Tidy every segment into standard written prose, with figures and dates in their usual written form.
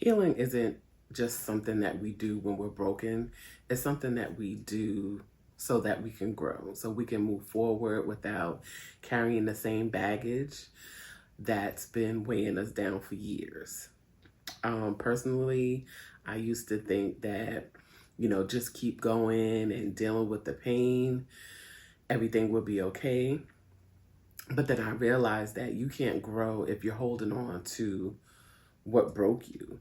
Healing isn't just something that we do when we're broken. It's something that we do so that we can grow, so we can move forward without carrying the same baggage that's been weighing us down for years. Personally, I used to think that, just keep going and dealing with the pain, everything would be okay. But then I realized that you can't grow if you're holding on to what broke you.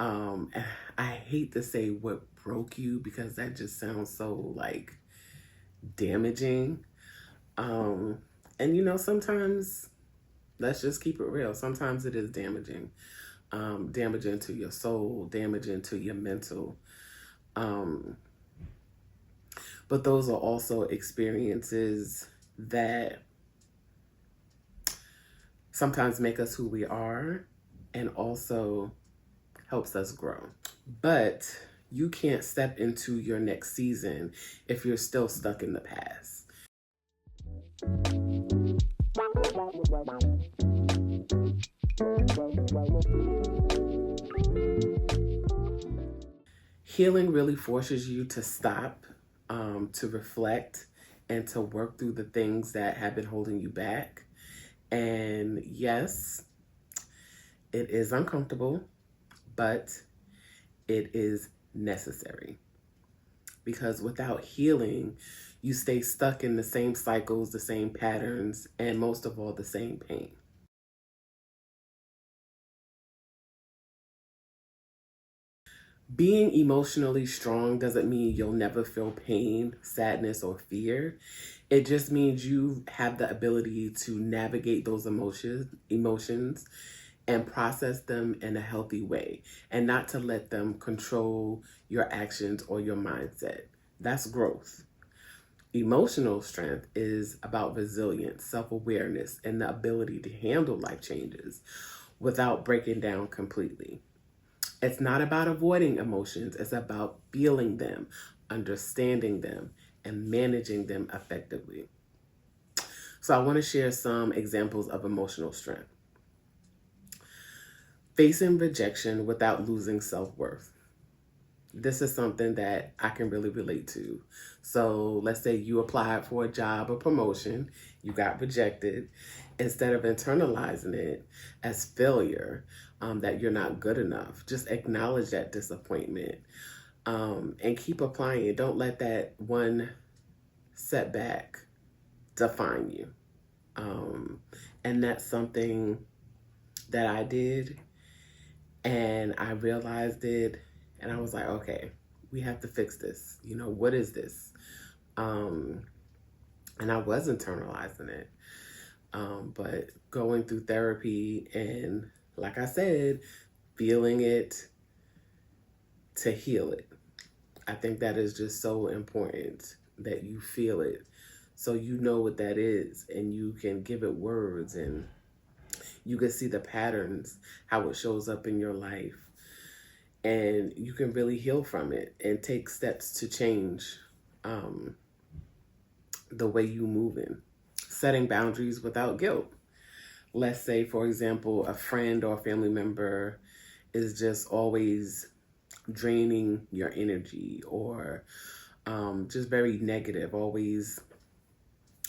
And I hate to say what broke you because that just sounds so like damaging. Um, and sometimes let's just keep it real. Sometimes it is damaging, damaging to your soul, damaging to your mental. Um, but those are also experiences that sometimes make us who we are and also helps us grow. But you can't step into your next season if you're still stuck in the past. Healing really forces you to stop, to reflect, and to work through the things that have been holding you back. And yes, it is uncomfortable, but it is necessary. Because without healing, you stay stuck in the same cycles, the same patterns, and most of all, the same pain. Being emotionally strong doesn't mean you'll never feel pain, sadness, or fear. It just means you have the ability to navigate those emotions and process them in a healthy way and not to let them control your actions or your mindset. That's growth. Emotional strength is about resilience, self awareness, and the ability to handle life changes without breaking down completely. It's not about avoiding emotions, it's about feeling them, understanding them, and managing them effectively. So, I want to share some examples of emotional strength. Facing rejection without losing self worth. This is something that I can really relate to. So let's say you applied for a job or promotion, you got rejected. Instead of internalizing it as failure, that you're not good enough, just acknowledge that disappointment, and keep applying it. Don't let that one setback define you. And that's something that I did, and I realized it, and I was like, okay, we have to fix this. What is this? And I was internalizing it. But going through therapy and, like I said, feeling it to heal it. I think that is just so important that you feel it so you know what that is and you can give it words and you can see the patterns, how it shows up in your life, and you can really heal from it and take steps to change um, the way you move in. Setting boundaries without guilt. Let's say, for example, a friend or family member is just always draining your energy or just very negative, always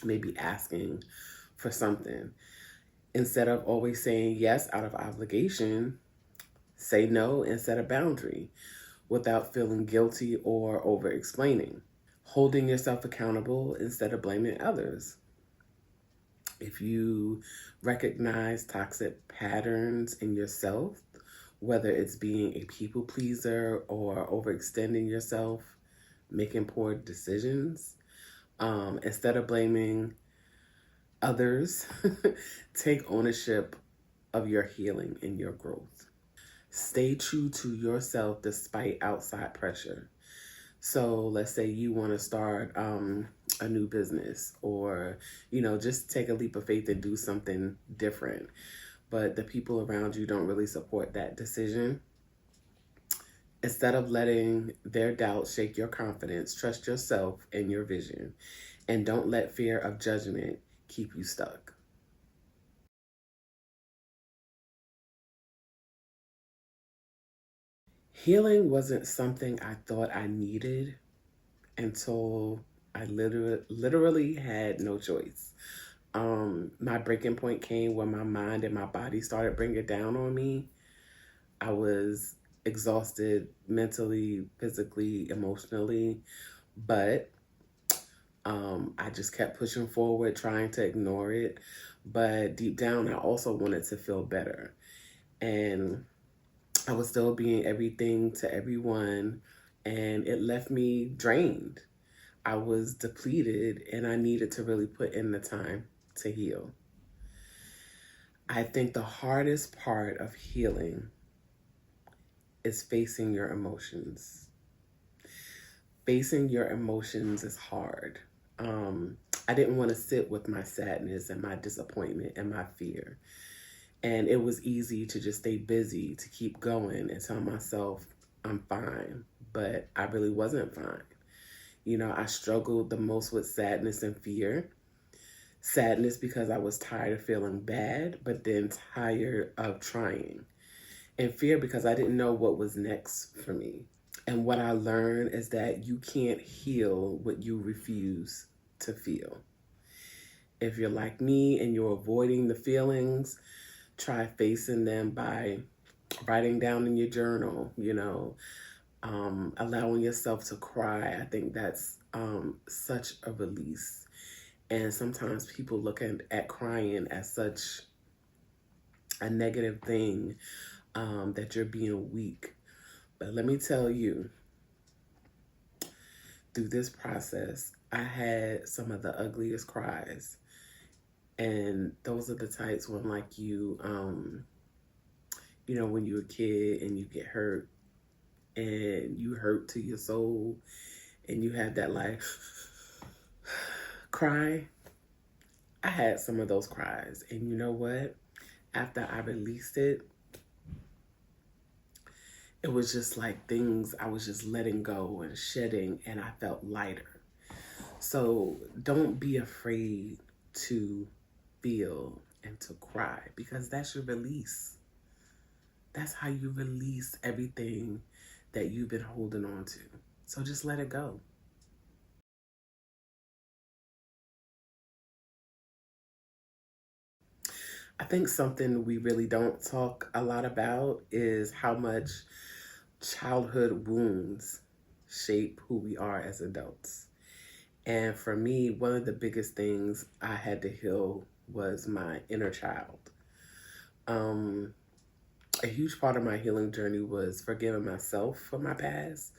maybe asking for something. Instead of always saying yes out of obligation, say no and set a boundary without feeling guilty or over explaining. Holding yourself accountable instead of blaming others. If you recognize toxic patterns in yourself, whether it's being a people pleaser or overextending yourself, making poor decisions, instead of blaming others, take ownership of your healing and your growth. Stay true to yourself despite outside pressure. So let's say you want to start a new business or, just take a leap of faith and do something different, but the people around you don't really support that decision. Instead of letting their doubts shake your confidence, trust yourself and your vision, and don't let fear of judgment keep you stuck. Healing wasn't something I thought I needed until I literally had no choice. My breaking point came when my mind and my body started bringing down on me. I was exhausted mentally, physically, emotionally, but I just kept pushing forward, trying to ignore it. But deep down, I also wanted to feel better. And I was still being everything to everyone, and it left me drained. I was depleted, and I needed to really put in the time to heal. I think the hardest part of healing is facing your emotions. Facing your emotions is hard. I didn't want to sit with my sadness and my disappointment and my fear. And it was easy to just stay busy, to keep going and tell myself I'm fine. But I really wasn't fine. You know, I struggled the most with sadness and fear. Sadness because I was tired of feeling bad, but then tired of trying. And fear because I didn't know what was next for me. And what I learned is that you can't heal what you refuse to feel. If you're like me and you're avoiding the feelings, try facing them by writing down in your journal, allowing yourself to cry. I think that's such a release. And sometimes people look at crying as such a negative thing, that you're being weak. But let me tell you, through this process, I had some of the ugliest cries. And those are the types when, like, when you're a kid and you get hurt and you hurt to your soul and you have that, like, cry. I had some of those cries. And you know what? After I released it, it was just like things I was just letting go and shedding, and I felt lighter. So don't be afraid to feel and to cry, because that's your release. That's how you release everything that you've been holding on to. So just let it go. I think something we really don't talk a lot about is how much childhood wounds shape who we are as adults. And for me, one of the biggest things I had to heal was my inner child. Um, a huge part of my healing journey was forgiving myself for my past,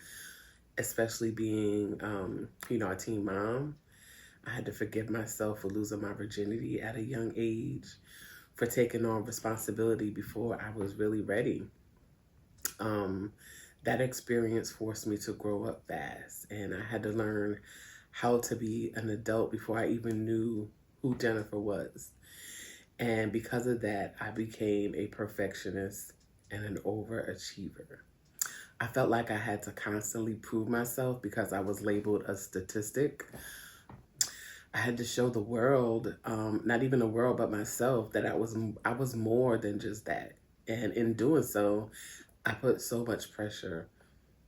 especially being, a teen mom. I had to forgive myself for losing my virginity at a young age, for taking on responsibility before I was really ready. Um, that experience forced me to grow up fast, and I had to learn how to be an adult before I even knew who Jennifer was. And because of that, I became a perfectionist and an overachiever. I felt like I had to constantly prove myself because I was labeled a statistic. I had to show the world, not even the world, but myself, that I was more than just that. And in doing so, I put so much pressure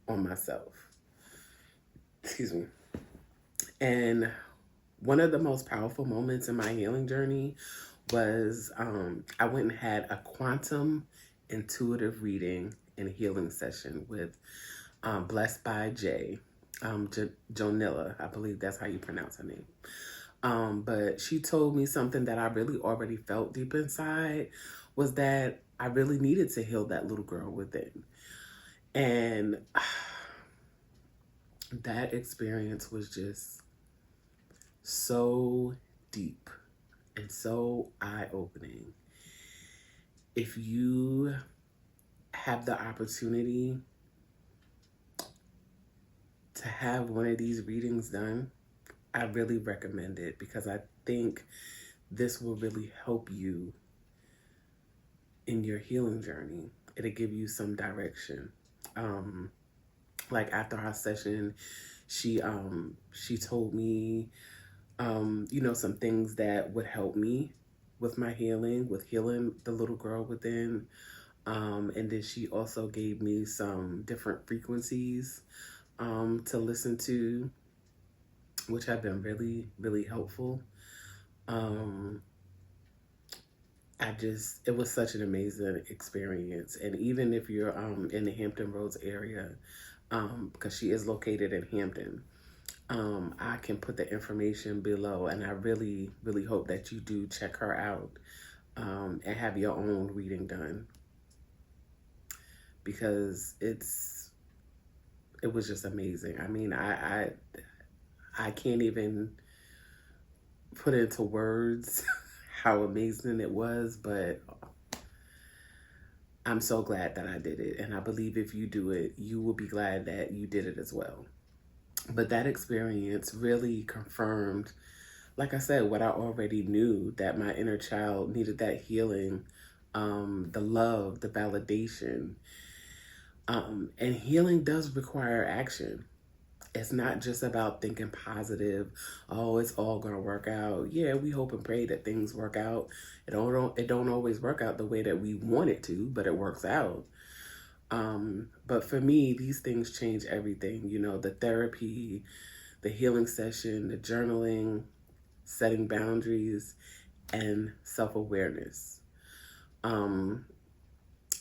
on myself. Excuse me. And one of the most powerful moments in my healing journey was, I went and had a quantum intuitive reading and healing session with, Blessed by Jay, Jonilla. I believe that's how you pronounce her name. But she told me something that I really already felt deep inside, was that I really needed to heal that little girl within. And that experience was just so deep and so eye-opening. If you have the opportunity to have one of these readings done, I really recommend it, because I think this will really help you in your healing journey. It'll give you some direction. Like after our session, she told me, some things that would help me with my healing, with healing the little girl within. And then she also gave me some different frequencies to listen to, which have been really, really helpful. Um, it was such an amazing experience. And even if you're in the Hampton Roads area, because she is located in Hampton, I can put the information below. And I really, really hope that you do check her out and have your own reading done, because it was just amazing. I mean, I can't even put into words how amazing it was, but I'm so glad that I did it. And I believe if you do it, you will be glad that you did it as well. But that experience really confirmed, like I said, what I already knew, that my inner child needed that healing, the love, the validation. And healing does require action. It's not just about thinking positive. Oh, it's all gonna work out. Yeah, we hope and pray that things work out. It don't always work out the way that we want it to, but it works out. But for me, these things change everything. You know, the therapy, the healing session, the journaling, setting boundaries, and self-awareness. Um,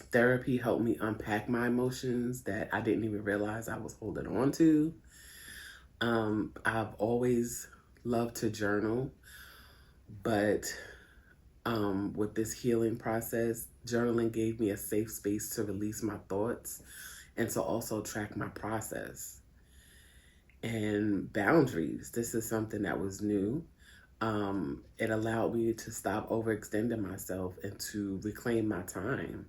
Therapy helped me unpack my emotions that I didn't even realize I was holding on to. I've always loved to journal, but with this healing process, journaling gave me a safe space to release my thoughts and to also track my process. And boundaries, this is something that was new. It allowed me to stop overextending myself and to reclaim my time.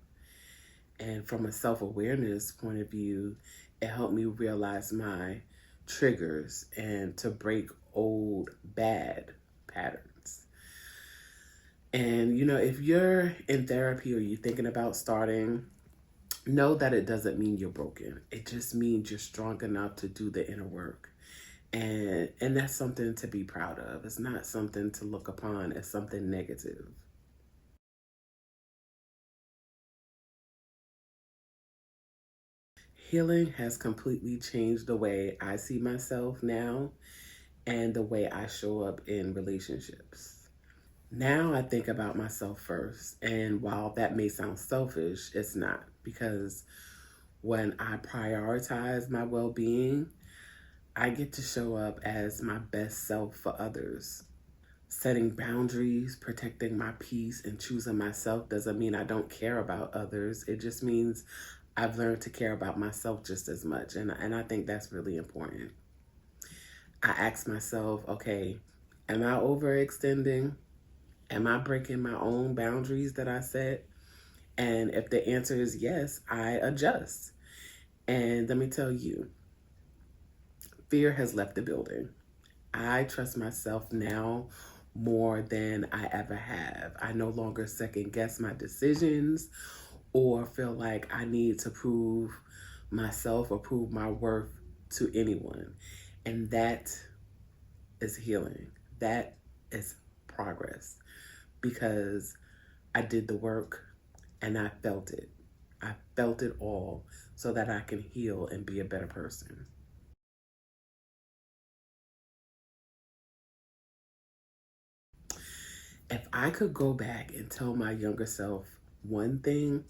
And from a self awareness point of view, it helped me realize my triggers and to break old bad patterns. And, you know, if you're in therapy or you're thinking about starting, know that it doesn't mean you're broken. It just means you're strong enough to do the inner work. And that's something to be proud of. It's not something to look upon as something negative. Healing has completely changed the way I see myself now and the way I show up in relationships. Now I think about myself first, and while that may sound selfish, it's not, because when I prioritize my well being, I get to show up as my best self for others. Setting boundaries, protecting my peace, and choosing myself doesn't mean I don't care about others. It just means I've learned to care about myself just as much. And I think that's really important. I ask myself, okay, am I overextending? Am I breaking my own boundaries that I set? And if the answer is yes, I adjust. And let me tell you, fear has left the building. I trust myself now more than I ever have. I no longer second guess my decisions or feel like I need to prove myself or prove my worth to anyone. And that is healing. That is progress, because I did the work and I felt it. I felt it all so that I can heal and be a better person. If I could go back and tell my younger self one thing,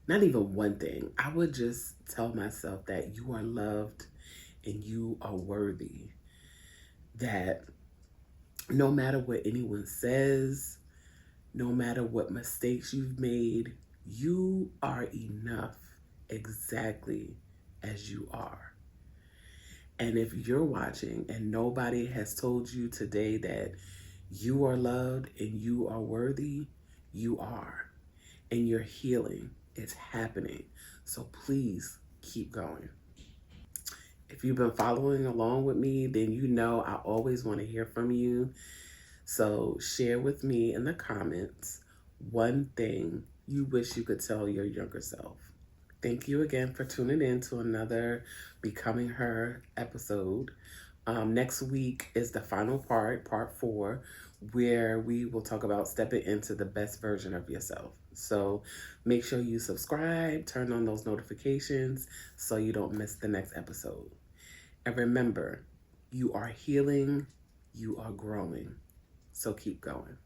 not even one thing, I would just tell myself that you are loved and you are worthy. That no matter what anyone says, no matter what mistakes you've made, you are enough exactly as you are. And if you're watching and nobody has told you today that you are loved and you are worthy, you are. And your healing is happening. So please keep going. If you've been following along with me, then you know I always want to hear from you. So share with me in the comments one thing you wish you could tell your younger self. Thank you again for tuning in to another Becoming Her episode. Next week is the final part 4, where we will talk about stepping into the best version of yourself. So make sure you subscribe, turn on those notifications so you don't miss the next episode. And remember, you are healing, you are growing. So keep going.